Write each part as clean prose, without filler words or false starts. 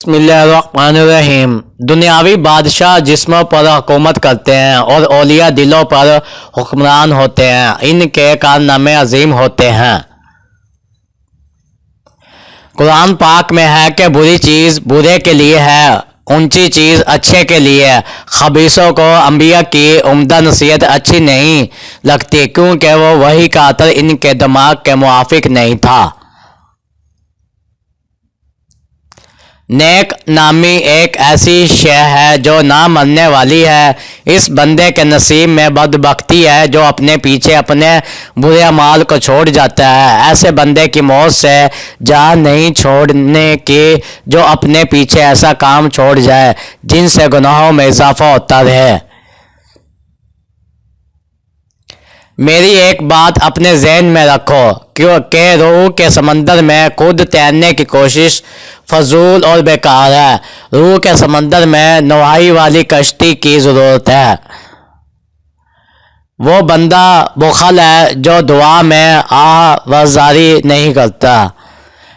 बिस्मिल्लाहिर्रहमानिर्रहीम। दुनियावी बादशाह जिस्मों पर हुकूमत करते हैं और औलिया दिलों पर हुक्मरान होते हैं। इनके कारनामे अजीम होते हैं। कुरान पाक में है कि बुरी चीज़ बुरे के लिए है, ऊंची चीज़ अच्छे के लिए है। खबीसों को अंबिया की उम्दा नसीहत अच्छी नहीं लगती क्योंकि वो वही का असर इनके दिमाग के मुआफिक नहीं था। नेक नामी एक ऐसी शय है जो ना मरने वाली है। इस बंदे के नसीब में बदबख्ती है जो अपने पीछे अपने बुरे अमाल को छोड़ जाता है। ऐसे बंदे की मौत से जान नहीं छोड़ने की जो अपने पीछे ऐसा काम छोड़ जाए जिनसे गुनाहों में इजाफा होता रहे। मेरी एक बात अपने जहन में रखो क्योंकि रूह के समंदर में खुद तैरने की कोशिश फजूल और बेकार है। रूह के समंदर में नौहाई वाली कश्ती की ज़रूरत है। वो बंदा बुखल है जो दुआ में आवाज़ारी नहीं करता।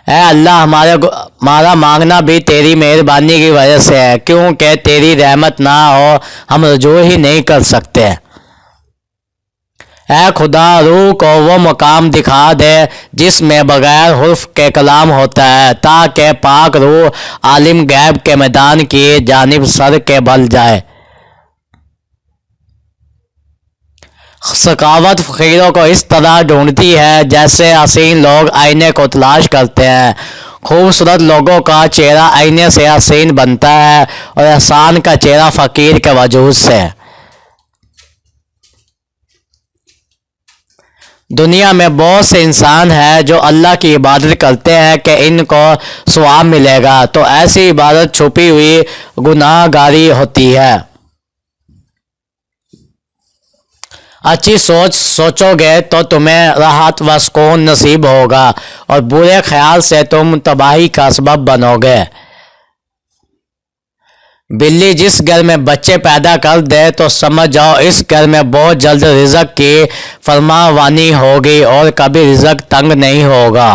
ऐ अल्लाह हमारा मांगना भी तेरी मेहरबानी की वजह से है क्योंकि तेरी रहमत ना हो हम रजू ही नहीं कर सकते। ऐ खुदा रूह को वो मकाम दिखा दे जिसमें बग़ैर हुर्फ के कलाम होता है ताकि पाक रूह आलिम गैब के मैदान की जानिब सर के बल जाए। सकावत फ़कीरों को इस तरह ढूंढती है जैसे हसीन लोग आईने को तलाश करते हैं। खूबसूरत लोगों का चेहरा आईने से हसीन बनता है और एहसान का चेहरा फ़कीर के वजूद से। दुनिया में बहुत से इंसान हैं जो अल्लाह की इबादत करते हैं कि इनको सवाब मिलेगा, तो ऐसी इबादत छुपी हुई गुनाहगारी होती है। अच्छी सोच सोचोगे तो तुम्हें राहत व सुकून नसीब होगा और बुरे ख्याल से तुम तबाही का सबब बनोगे। बिल्ली जिस घर में बच्चे पैदा कर दे तो समझ जाओ इस घर में बहुत जल्द रिज़्क़ की फरमावानी होगी और कभी रिज़्क़ तंग नहीं होगा।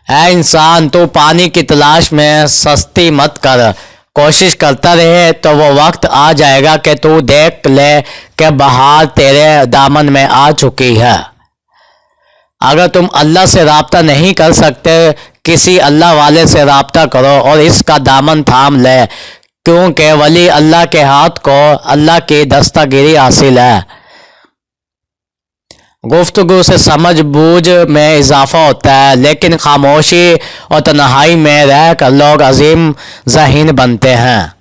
ऐ इंसान तू पानी की तलाश में सस्ती मत कर, कोशिश करता रहे तो वो वक्त आ जाएगा कि तू देख ले कि बहार तेरे दामन में आ चुकी है। अगर तुम अल्लाह से राब्ता नहीं कर सकते किसी अल्लाह वाले से राब्ता करो और इसका दामन थाम ले क्योंकि वली अल्लाह के हाथ को अल्लाह की दस्तगिरी हासिल है। गुफ्तगू से समझ बूझ में इजाफा होता है लेकिन खामोशी और तन्हाई में रह कर लोग अजीम ज़हीन बनते हैं।